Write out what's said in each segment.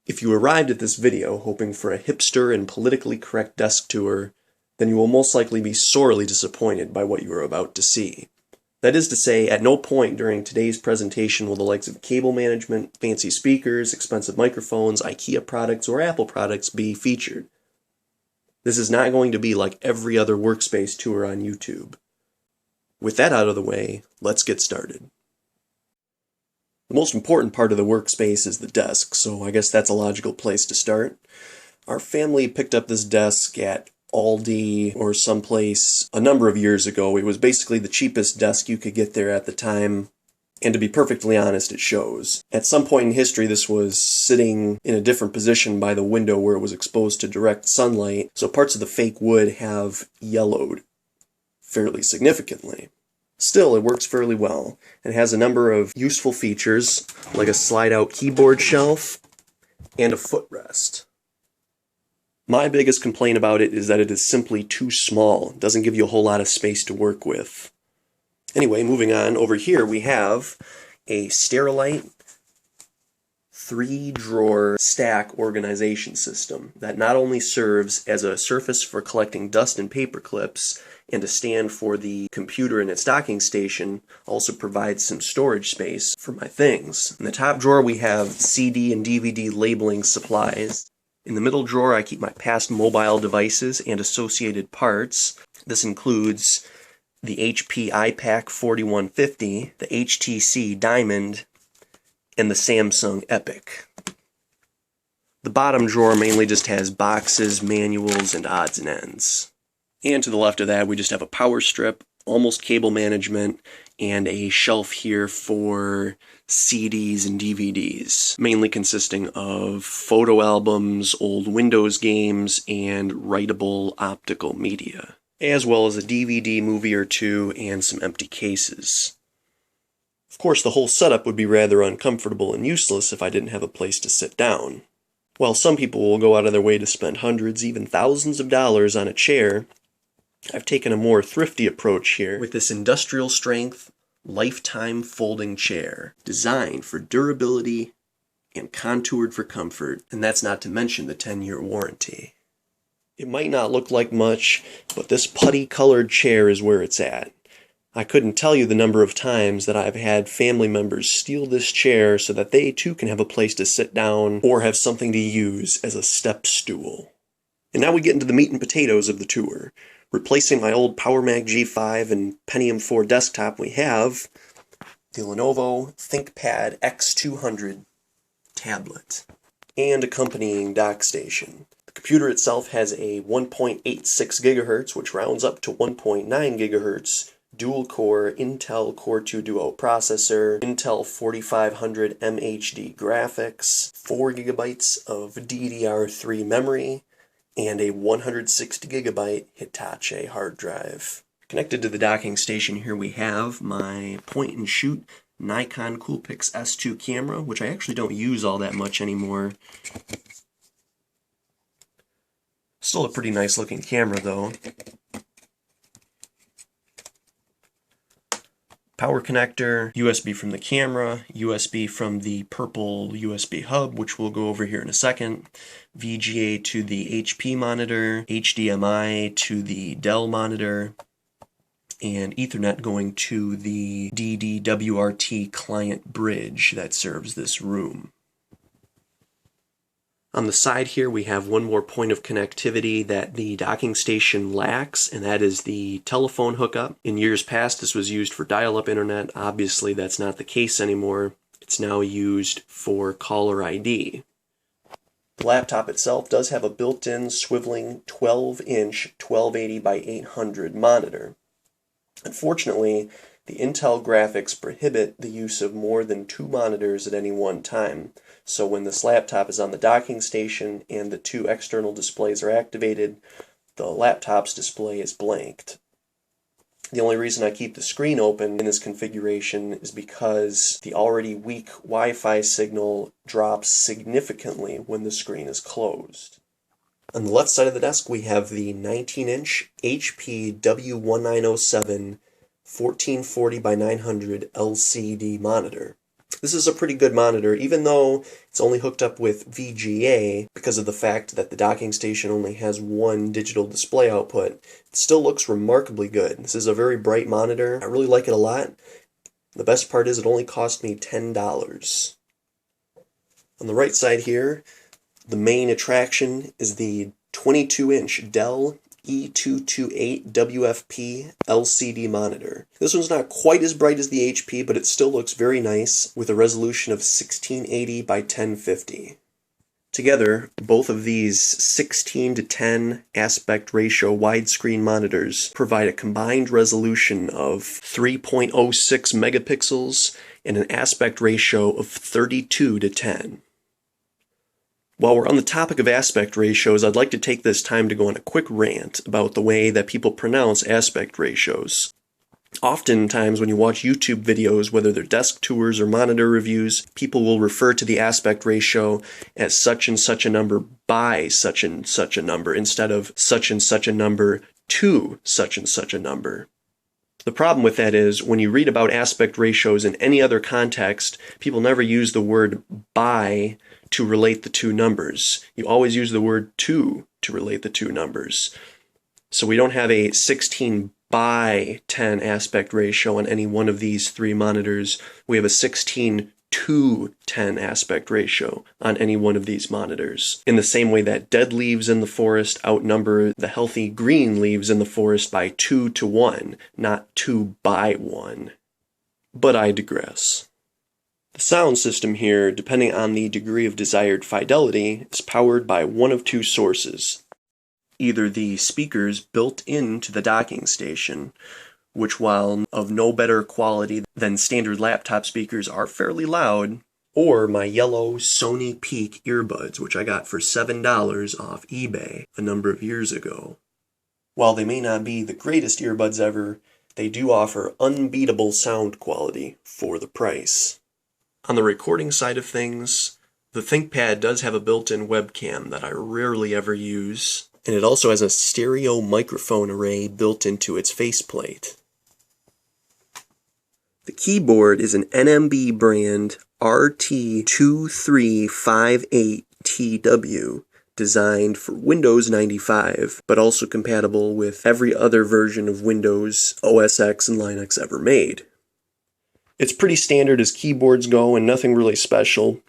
If you arrived at this video hoping for a hipster and politically correct desk tour, then you will most likely be sorely disappointed by what you are about to see. That is to say, at no point during today's presentation will the likes of cable management, fancy speakers, expensive microphones, IKEA products, or Apple products be featured. This is not going to be like every other workspace tour on YouTube. With that out of the way, let's get started. The most important part of the workspace is the desk, so I guess that's a logical place to start. Our family picked up this desk at Aldi or someplace a number of years ago. It was basically the cheapest desk you could get there at the time, and to be perfectly honest, it shows. At some point in history, this was sitting in a different position by the window where it was exposed to direct sunlight, so parts of the fake wood have yellowed fairly significantly. Still, it works fairly well, and has a number of useful features, like a slide-out keyboard shelf and a footrest. My biggest complaint about it is that it is simply too small. It doesn't give you a whole lot of space to work with. Anyway, moving on, over here we have a Sterilite 3-drawer stack organization system that not only serves as a surface for collecting dust and paper clips, and a stand for the computer in its docking station, also provides some storage space for my things. In the top drawer we have CD and DVD labeling supplies. In the middle drawer I keep my past mobile devices and associated parts. This includes the HP iPac 4150, the HTC Diamond, and the Samsung Epic. The bottom drawer mainly just has boxes, manuals, and odds and ends. And to the left of that, we just have a power strip, almost cable management, and a shelf here for CDs and DVDs, mainly consisting of photo albums, old Windows games, and writable optical media, as well as a DVD movie or two and some empty cases. Of course, the whole setup would be rather uncomfortable and useless if I didn't have a place to sit down. While some people will go out of their way to spend hundreds, even thousands of dollars on a chair, I've taken a more thrifty approach here with this industrial strength, lifetime folding chair, designed for durability and contoured for comfort, and that's not to mention the 10-year warranty. It might not look like much, but this putty-colored chair is where it's at. I couldn't tell you the number of times that I've had family members steal this chair so that they too can have a place to sit down or have something to use as a step stool. And now we get into the meat and potatoes of the tour. Replacing my old PowerMac G5 and Pentium 4 desktop, we have the Lenovo ThinkPad X200 tablet and accompanying dock station. The computer itself has a 1.86 GHz, which rounds up to 1.9 GHz, dual-core Intel Core 2 Duo processor, Intel 4500 MHD graphics, 4 GB of DDR3 memory, and a 160GB Hitachi hard drive. Connected to the docking station here we have my point-and-shoot Nikon Coolpix S2 camera, which I actually don't use all that much anymore. Still a pretty nice looking camera though. Power connector, USB from the camera, USB from the purple USB hub, which we'll go over here in a second, VGA to the HP monitor, HDMI to the Dell monitor, and Ethernet going to the DDWRT client bridge that serves this room. On the side here we have one more point of connectivity that the docking station lacks, and that is the telephone hookup. In years past this was used for dial-up internet. Obviously that's not the case anymore. It's now used for caller ID. The laptop itself does have a built-in swiveling 12-inch 1280 by 800 monitor. Unfortunately, the Intel graphics prohibit the use of more than 2 monitors at any one time, so when this laptop is on the docking station and the 2 external displays are activated, the laptop's display is blanked. The only reason I keep the screen open in this configuration is because the already weak Wi-Fi signal drops significantly when the screen is closed. On the left side of the desk we have the 19-inch HP W1907 1440 by 900 LCD monitor. This is a pretty good monitor, even though it's only hooked up with VGA because of the fact that the docking station only has one digital display output. It still looks remarkably good. This is a very bright monitor. I really like it a lot. The best part is it only cost me $10. On the right side here, the main attraction is the 22-inch Dell E228 WFP LCD monitor. This one's not quite as bright as the HP, but it still looks very nice with a resolution of 1680 by 1050. Together, both of these 16:10 aspect ratio widescreen monitors provide a combined resolution of 3.06 megapixels and an aspect ratio of 32:10. While we're on the topic of aspect ratios, I'd like to take this time to go on a quick rant about the way that people pronounce aspect ratios. Oftentimes when you watch YouTube videos, whether they're desk tours or monitor reviews, people will refer to the aspect ratio as such and such a number by such and such a number instead of such and such a number to such and such a number. The problem with that is when you read about aspect ratios in any other context, people never use the word by to relate the two numbers. You always use the word to relate the two numbers. So we don't have a 16:10 aspect ratio on any one of these three monitors. We have a 16:10 aspect ratio on any one of these monitors. In the same way that dead leaves in the forest outnumber the healthy green leaves in the forest by 2-1, not 2-1. But I digress. The sound system here, depending on the degree of desired fidelity, is powered by one of two sources. Either the speakers built into the docking station, which while of no better quality than standard laptop speakers are fairly loud, or my yellow Sony Peak earbuds, which I got for $7 off eBay a number of years ago. While they may not be the greatest earbuds ever, they do offer unbeatable sound quality for the price. On the recording side of things, the ThinkPad does have a built-in webcam that I rarely ever use, and it also has a stereo microphone array built into its faceplate. The keyboard is an NMB brand RT2358TW, designed for Windows 95, but also compatible with every other version of Windows, OS X, and Linux ever made. It's pretty standard as keyboards go and nothing really special,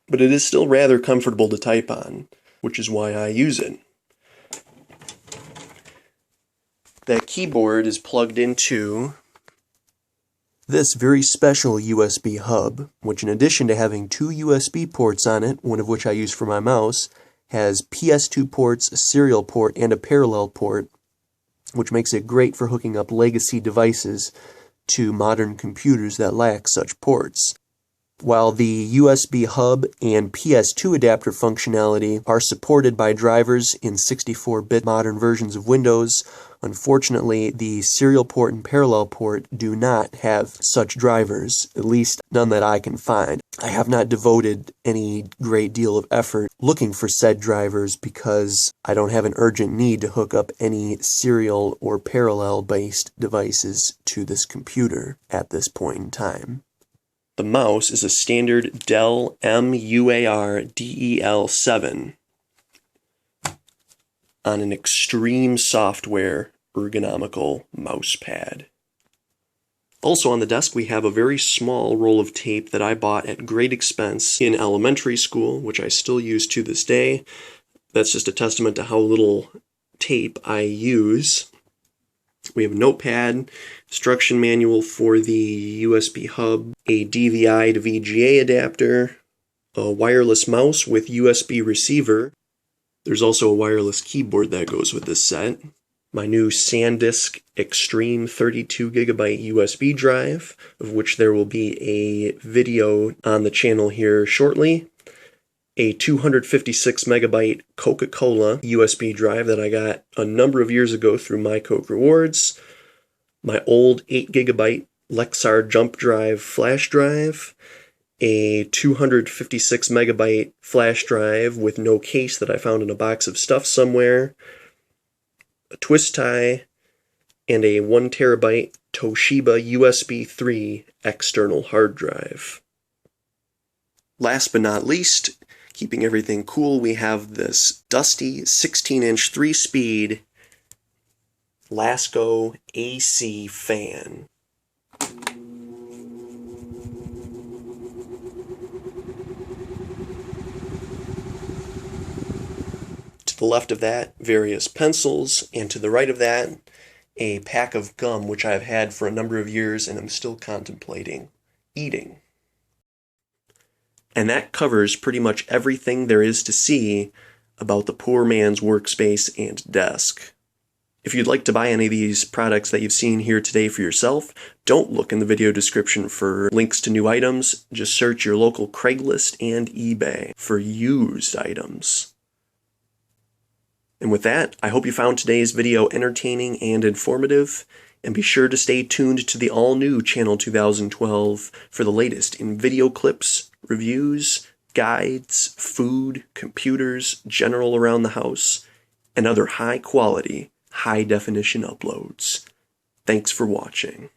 but it is still rather comfortable to type on, which is why I use it. That keyboard is plugged into this very special USB hub, which in addition to having two USB ports on it, one of which I use for my mouse, has PS2 ports, a serial port, and a parallel port, which makes it great for hooking up legacy devices to modern computers that lack such ports. While the USB hub and PS2 adapter functionality are supported by drivers in 64-bit modern versions of Windows, unfortunately the serial port and parallel port do not have such drivers, at least none that I can find. I have not devoted any great deal of effort looking for said drivers because I don't have an urgent need to hook up any serial or parallel-based devices to this computer at this point in time. The mouse is a standard Dell MUAR DEL7 on an extreme software ergonomical mouse pad. Also on the desk we have a very small roll of tape that I bought at great expense in elementary school, which I still use to this day. That's just a testament to how little tape I use. We have a notepad, instruction manual for the USB hub, a DVI to VGA adapter, a wireless mouse with USB receiver. There's also a wireless keyboard that goes with this set. My new SanDisk Extreme 32GB USB drive, of which there will be a video on the channel here shortly. A 256 megabyte Coca-Cola USB drive that I got a number of years ago through My Coke Rewards. My old 8 gigabyte Lexar Jump Drive flash drive. A 256 megabyte flash drive with no case that I found in a box of stuff somewhere. A twist tie, and a 1 terabyte Toshiba USB 3 external hard drive. Last but not least, keeping everything cool, we have this dusty 16-inch 3-speed Lasco AC fan. To the left of that, various pencils, and to the right of that, a pack of gum which I've had for a number of years and I'm still contemplating eating. And that covers pretty much everything there is to see about the poor man's workspace and desk. If you'd like to buy any of these products that you've seen here today for yourself, don't look in the video description for links to new items. Just search your local Craigslist and eBay for used items. And with that, I hope you found today's video entertaining and informative, and be sure to stay tuned to the all-new Channel 2012 for the latest in video clips, reviews, guides, food, computers, general around the house, and other high-quality, high-definition uploads. Thanks for watching.